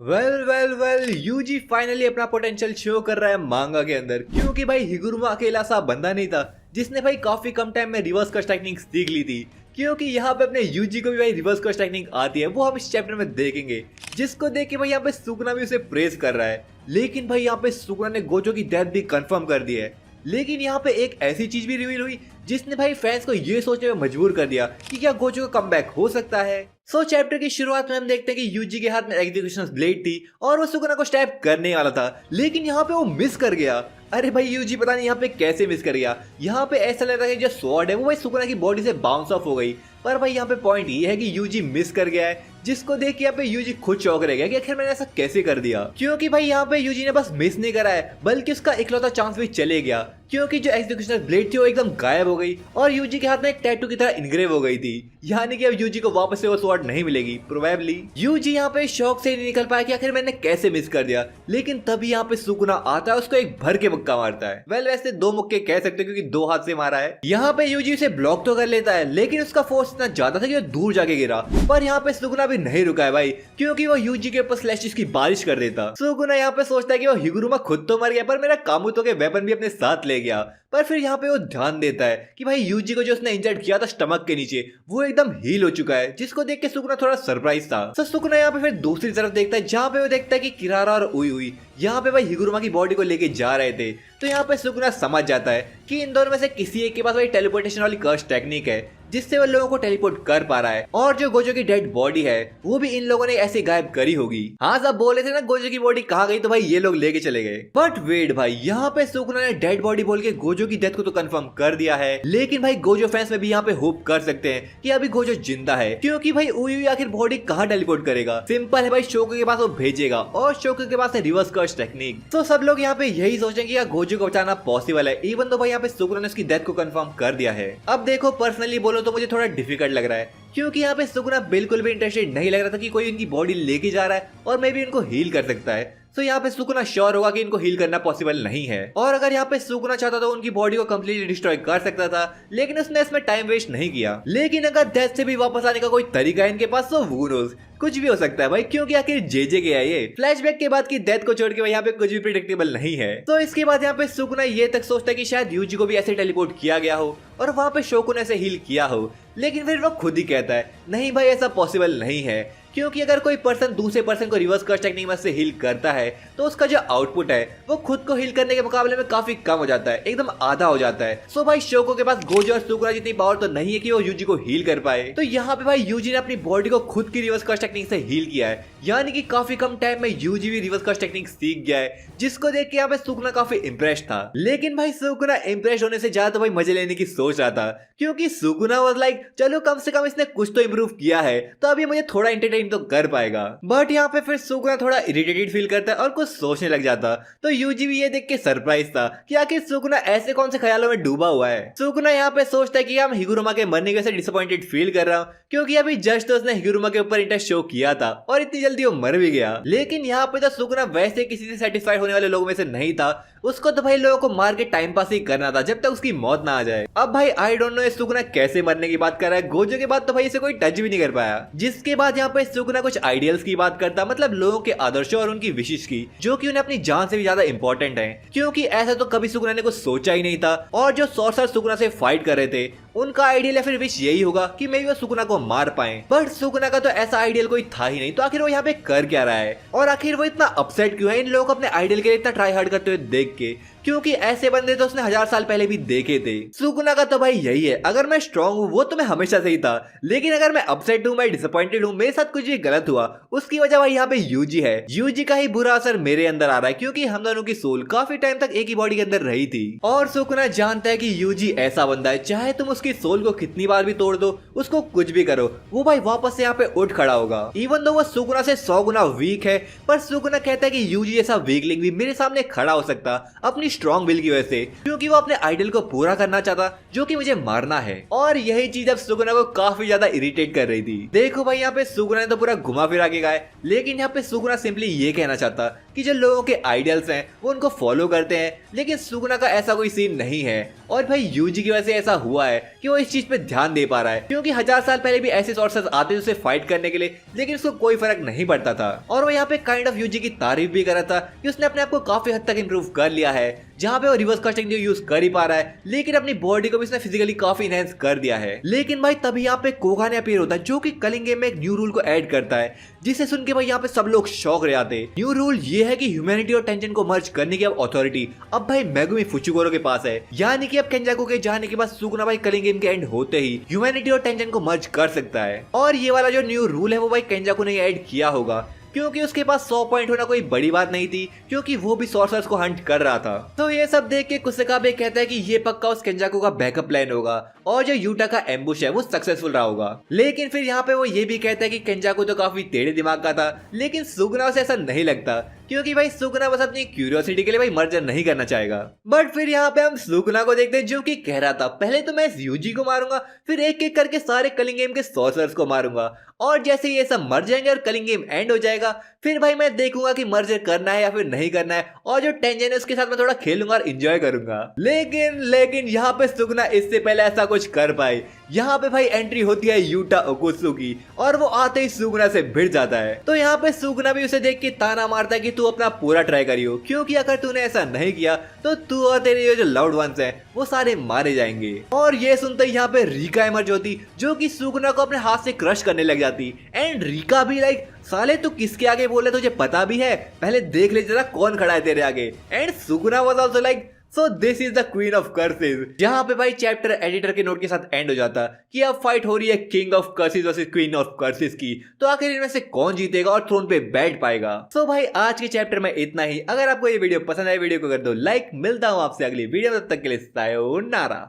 Well well well Yuzi finally अपना potential show कर रहा है मांगा के अंदर, क्योंकि भाई हिगुरुमा अकेला सा बंदा नहीं था जिसने भाई काफी कम टाइम में रिवर्स कर्स टेक्निक सीख ली थी। क्योंकि यहाँ पे अपने यूजी को भी भाई रिवर्स कर्स टेक्निक आती है, वो हम इस चैप्टर में देखेंगे, जिसको देख के भाई यहाँ पे सुकुना भी उसे प्रेज कर रहा है। लेकिन भाई यहाँ पे सुकुना ने गोजो की डेथ भी कंफर्म कर दी है। लेकिन यहाँ पे एक ऐसी चीज भी रिवील हुई जिसने भाई फैंस को ये सोचने में मजबूर कर दिया कि क्या गोजो का कमबैक हो सकता है। चैप्टर की शुरुआत में हम देखते हैं कि यूजी के हाथ में एग्जीक्यूशन ब्लेड थी और वो सुकुना को स्टैब करने वाला था, लेकिन यहाँ पे वो मिस कर गया। अरे भाई यूजी पता नहीं यहाँ पे कैसे मिस कर गया। यहाँ पे ऐसा लग रहा है कि जो स्वॉर्ड है वो भाई सुकुना की बॉडी से बाउंस ऑफ हो गई। पर भाई यहाँ पे पॉइंट ये है कि यूजी मिस कर गया है, जिसको देख के यहाँ पे यूजी खुद चौंक रह गया कि आखिर मैंने ऐसा कैसे कर दिया। क्योंकि भाई यहाँ पे यूजी ने बस मिस नहीं करा है, बल्कि उसका इकलौता चांस भी चले गया, क्योंकि जो एग्जीक्यूशनल ब्लेड थी वो एकदम गायब हो गई और यूजी के हाथ में एक टैटू की तरह इनग्रेव हो गई थी। यानी कि अब यूजी को वापस से वो स्वॉर्ड नहीं मिलेगी प्रोबेबली। यूजी यहाँ पे शौक से नहीं निकल पाया कि आखिर मैंने कैसे मिस कर दिया। लेकिन तभी यहाँ पे सुकुना आता है, उसको एक भर के मुक्का मारता है। वेल वैसे दो मुक्के कह सकते क्योंकि दो हाथ से मारा है। यहाँ पे यूजी उसे ब्लॉक तो कर लेता है, लेकिन उसका फोर्स इतना ज्यादा था कि वो दूर जाके गिरा। पर यहाँ पे सुकुना भी नहीं रुका है भाई, क्योंकि वो यूजी के ऊपर स्लैशेस की बारिश कर देता। सुकुना यहाँ पे सोचता है कि वो हिगुरुमा खुद तो मर गया, पर मेरा कामुतो के वेपन भी अपने साथ ले गया। पर फिर यहाँ पे वो ध्यान देता है कि भाई यूजी को जो उसने इंजर्ड किया था स्टमक के नीचे, वो एकदम हील हो चुका है, जिसको देख के सुकुना थोड़ा सरप्राइज था। तो सुकुना यहाँ पे फिर दूसरी तरफ देखता है, जहाँ पे वो देखता है कि किरारा और उई यहाँ पे भाई हिगुरुमा की बॉडी को लेके जा रहे थे। तो यहाँ पे सुकुना समझ जाता है कि इन दोनों में से किसी एक के पास भाई टेलीपोर्टेशन वाली कर्स टेक्निक है, जिससे वो लोगों को टेलीपोर्ट कर पा रहा है। और जो गोजो की डेड बॉडी है वो भी इन लोगों ने ऐसे गायब करी होगी। हाँ सब बोले थे ना गोजो की बॉडी कहाँ गई, तो भाई ये लोग लेके चले गए। बट वेट भाई, यहाँ पे सुकुना ने डेड बॉडी बोल के गोजो की डेथ को तो कंफर्म कर दिया है। लेकिन भाई गोजो फैंस में भी यहाँ पे होप कर सकते हैं कि अभी गोजो जिंदा है, क्योंकि भाई उई आखिर बॉडी कहाँ टेलीपोर्ट करेगा। सिंपल है भाई, शोको के पास वो भेजेगा और शोको के पास है रिवर्स कर्स टेक्निक। तो सब लोग यहाँ पे यही सोचेंगे कि गोजो को बचाना पॉसिबल है, इवन तो भाई यहाँ पे सुकुना ने उसकी डेथ को कंफर्म कर दिया है। अब देखो पर्सनली बोलो तो मुझे थोड़ा डिफिकल्ट लग रहा है, क्योंकि यहाँ पे सुकुना बिल्कुल भी इंटरेस्टेड नहीं लग रहा था कि कोई उनकी बॉडी लेके जा रहा है और मे भी उनको हील कर सकता है। तो यहाँ पे सुकुना श्योर होगा कि इनको हील करना पॉसिबल नहीं है। और अगर यहाँ पे सुकुना चाहता तो उनकी बॉडी को कंप्लीटली डिस्ट्रॉय कर सकता था, लेकिन उसने इसमें टाइम वेस्ट नहीं किया। लेकिन अगर डेथ से भी वापस आने का कोई तरीका है इनके पास, तो who knows, कुछ भी हो सकता है भाई, क्योंकि आखिर जेजे के है ये। फ्लैशबैक के बाद की डेथ को छोड़ के भाई यहाँ पे कुछ भी प्रिडिक्टेबल नहीं है। तो इसके बाद यहाँ पे सुकुना ये तक सोचता है कि शायद यूजी को भी ऐसे टेलीपोर्ट किया गया हो और वहाँ पे शोको ने ऐसे हील किया हो। लेकिन फिर वो खुद ही कहता है नहीं भाई ऐसा पॉसिबल नहीं है, क्योंकि अगर कोई पर्सन दूसरे पर्सन को रिवर्स कर्स टेक्निक में से हील करता है तो उसका जो आउटपुट है वो खुद को हील करने के मुकाबले में काफी कम हो जाता है, एकदम आधा हो जाता है। सो भाई शोको के पास गोजो और सुकुना जितनी पावर तो नहीं है कि वो यूजी को हील कर पाए। तो यहाँ पे भाई यूजी ने अपनी बॉडी को खुद की रिवर्स कर्स टेक्निक से हील किया है, यानी कि काफी कम टाइम में यूजी भी रिवर्स कर्स टेक्निक सीख गया है, जिसको देख के यहाँ पे सुकुना काफी इंप्रेस था। लेकिन भाई सुकुना इंप्रेस होने से ज्यादा तो भाई मजे लेने की सोच रहा था, क्योंकि सुकुना वाज लाइक चलो कम से कम इसने कुछ तो इम्प्रूव किया है तो अभी मुझे थोड़ा एंटरटेन तो कर पाएगा। बट यहाँ पे फिर सुकुना थोड़ा इरिटेटेड फील करता है और कुछ सोचने लग जाता। तो यूजी भी ये देख के सरप्राइज था कि आखिर सुकुना ऐसे कौन से ख्यालों में डूबा हुआ है। सुकुना यहाँ पे सोचता है कि हम हिगुरुमा के मरने की वजह से डिसअपॉइंटेड फील कर रहा हूँ, क्योंकि अभी जस्ट तो उसने हिगुरुमा के ऊपर इंटरेस्ट शो किया था और इतनी जल्दी वो मर भी गया। लेकिन यहाँ पे तो सुकुना वैसे किसी से सेटिस्फाइड होने वाले लोगों में से नहीं था, उसको तो भाई लोगों को मार के टाइम पास ही करना था जब तक उसकी मौत ना आ जाए। अब भाई आई डोंट नो सुकुना कैसे मरने की बात कर रहा है। गोजो के बाद तो भाई इसे कोई टच भी नहीं कर पाया। जिसके बाद यहाँ पे सुकुना कुछ आइडियल्स की बात करता, मतलब लोगों के आदर्शों और उनकी विशेष की, जो कि उन्हें अपनी जान से भी ज्यादा इंपॉर्टेंट है, क्योंकि ऐसा तो कभी सुकुना ने कुछ सोचा ही नहीं था। और जो सॉर्सर सुकुना से फाइट कर रहे थे उनका आइडियल या फिर विश यही होगा कि मे भी वो सुकुना को मार पाए। बट सुकुना का तो ऐसा आइडियल कोई था ही नहीं, तो आखिर वो यहाँ पे कर क्या रहा है और आखिर वो इतना अपसेट क्यों है इन लोगों को अपने आइडियल के लिए इतना ट्राई हार्ड करते हुए देख के, क्योंकि ऐसे बंदे तो उसने 1000 साल पहले भी देखे थे। सुकुना का तो भाई यही है, अगर मैं स्ट्रांग हूँ वो तो मैं हमेशा से ही था, लेकिन अगर मैं अपसेट हूँ, मैं डिसअपॉइंटेड हूँ, मेरे साथ कुछ भी गलत हुआ, उसकी वजह भाई यहाँ पे यूजी है। यूजी का ही बुरा असर मेरे अंदर आ रहा है, क्योंकि हम दोनों की सोल काफी टाइम तक एक ही बॉडी के अंदर रही थी। और सुकुना जानता है कि यूजी ऐसा बंदा है, चाहे तुम उसकी सोल को कितनी बार भी तोड़ दो, उसको कुछ भी करो, वो भाई वापस से यहाँ पे उठ खड़ा होगा। इवन दो वो सुकुना से 100 गुना वीक है, पर सुकुना कहता है कि यूजी जैसा वीकलिंग भी मेरे सामने खड़ा हो सकता अपनी स्ट्रॉन्ग विल की वजह से, क्योंकि वो अपने आइडल को पूरा करना चाहता जो कि मुझे मारना है। और यही चीज अब सुकुना को काफी ज्यादा इरिटेट कर रही थी। देखो भाई यहाँ पे सुकुना ने तो पूरा घुमा फिरा के गए, लेकिन यहाँ पे सुकुना सिंपली ये कहना चाहता कि जो लोगों के आइडियल्स हैं वो उनको फॉलो करते हैं, लेकिन सुकुना का ऐसा कोई सीन नहीं है। और भाई यूजी की वजह से ऐसा हुआ है कि वो इस चीज पे ध्यान दे पा रहा है, क्योंकि 1000 साल पहले भी ऐसे सॉर्सर्स आते थे उसे फाइट करने के लिए, लेकिन उसको कोई फर्क नहीं पड़ता था। और वो यहाँ पे काइंड ऑफ यूजी की तारीफ भी कर रहा था कि उसने अपने आप को काफी हद तक इंप्रूव कर लिया है, जहाँ पे वो रिवर्स कास्टिंग यूज कर ही पा रहा है, लेकिन अपनी बॉडी को भी उसने फिजिकली काफी इनहेंस कर दिया है। लेकिन भाई तभी यहाँ पे कोगा ने अपीयर होता है, जो कि कलिंग गेम में एक न्यू रूल को ऐड करता है, जिसे सुन के भाई यहाँ पे सब लोग शॉक रह जाते। न्यू रूल ये है कि ह्यूमैनिटी और टेंजन को मर्ज करने की अब अथॉरिटी अब भाई मेगुमी फुचिकोरो के पास है, यानी कि अब केंजाकू के जाने के बाद सुगुना भाई कलिंग गेम के एंड होते ही ह्यूमैनिटी और टेंजन को मर्ज कर सकता है। और ये वाला जो न्यू रूल है वो भाई केंजाकू ने ऐड किया होगा, क्योंकि उसके पास 100 पॉइंट होना कोई बड़ी बात नहीं थी, क्योंकि वो भी सॉर्सर्स को हंट कर रहा था। तो ये सब देख के कुसकाबे कहता है कि ये पक्का उस केंजाकू का बैकअप प्लान होगा और जो यूटा का एम्बुश है वो सक्सेसफुल रहा होगा। लेकिन फिर यहाँ पे वो ये भी कहता है कि केंजाकू तो काफी टेढ़े दिमाग का था, लेकिन सुगुना से ऐसा नहीं लगता, क्योंकि भाई सुगुना बस अपनी क्यूरियोसिटी के लिए भाई मर्जर नहीं करना चाहेगा। बट फिर यहाँ पे हम सुगुना को देखते हैं, जो कि कह रहा था पहले तो मैं इस यूजी को मारूंगा, फिर एक एक करके सारे कलिंग गेम के सॉर्सर्स को मारूंगा, और जैसे ये सब मर जाएंगे और कलिंग गेम एंड हो जाएगा, फिर भाई मैं देखूंगा कि मर्जर करना है या फिर नहीं करना है, और जो टेंजन है उसके साथ मैं थोड़ा खेलूंगा और एंजॉय करूंगा। लेकिन यहाँ पे सुगुना इससे पहले ऐसा कुछ कर पाए। यहाँ पे भाई एंट्री होती है यूटा ओकुत्सु की, और वो आते ही सुगुना से भिड़ जाता है। तो यहाँ पे सुगुना भी उसे देख के ताना मारता है कि तू अपना पूरा ट्राई करियो, क्योंकि अगर तूने ऐसा नहीं किया तो तू और तेरे जो लव्ड वंस हैं वो सारे मारे जाएंगे। और ये सुनते ही यहाँ पे रीका इमर्ज होती, जो कि सुगुना को अपने हाथ से क्रश करने लग जाती। एंड रीका भी लाइक साले तू किसके आगे बोले, तुझे पता भी है, पहले देख ले जरा कौन खड़ा है तेरे आगे। And Suguna was also like so this is the queen of curses. जहां पे भाई चैप्टर एडिटर के नोट के साथ एंड हो जाता कि अब फाइट हो रही है king of curses versus queen of curses की, तो आखिर इनमें से कौन जीतेगा और थ्रोन पे बैठ पाएगा। सो भाई आज के चैप्टर में इतना ही। अगर आपको ये वीडियो पसंद आए वीडियो को कर दो लाइक। मिलता हूं आपसे अगली वीडियो में, तब तक के लिए सायोनारा।